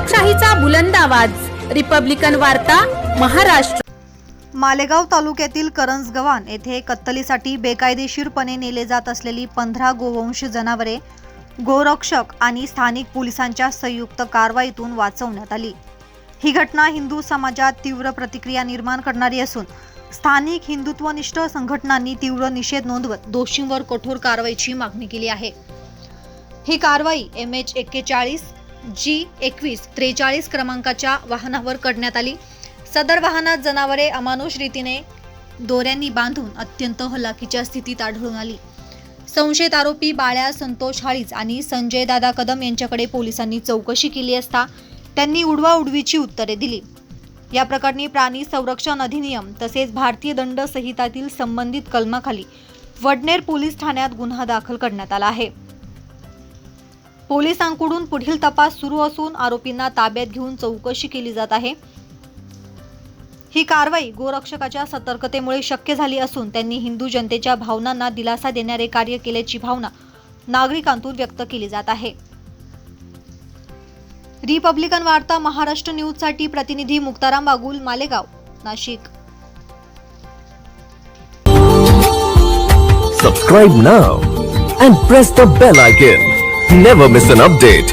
लोकशाहीचा बुलंद आवाज, रिपब्लिकन वार्ता, महाराष्ट्र। मालेगाव तालुक्यातील करंजगव्हाण येथे कत्तलीसाठी बेकायदेशीरपणे नेले जात असलेली 15 गोवंश जनावरे गोरक्षक आणि स्थानिक पोलिसांच्या संयुक्त कारवाईतून वाचवण्यात आली। ही घटना हिंदू समाजात तीव्र प्रतिक्रिया निर्माण करणारी असून स्थानिक हिंदुत्वनिष्ठ संघटनांनी तीव्र निषेध नोंदवत दोषींवर कठोर कारवाईची मागणी केली आहे। ही कारवाई MH41 G21 43 क्रमांकाच्या वाहनावर करण्यात आली। सदर वाहनात जनावरे अमानुष रीतीने दोऱ्यांनी बांधून अत्यंत हलाखीच्या स्थितीत आढळून आली। संशयित आरोपी बाळ्या संतोष हाळीज आणि संजय दादा कदम यांच्याकडे पोलिसांनी चौकशी केली असता त्यांनी उडवाउडवीची उत्तरे दिली। या प्रकरणी प्राणी संरक्षण अधिनियम तसेच भारतीय दंड संहितातील संबंधित कलमाखाली वडनेर पोलीस ठाण्यात गुन्हा दाखल करण्यात आला आहे। पोलिसांकडून पुढील तपास सुरू असून आरोपींना ताब्यात घेऊन चौकशी केली जात आहे। ही कारवाई गोरक्षकाच्या सतर्कतेमुळे शक्य झाली असून त्यांनी हिंदू जनतेच्या भावनांना दिलासा देणारे कार्य केल्याची भावना नागरिकांतून व्यक्त केली जात आहे। रिपब्लिकन वार्ता महाराष्ट्र न्यूज साठी प्रतिनिधी Muktaram Bagul, Malegaon, Nashik. Subscribe now and press the bell icon. Never miss an update.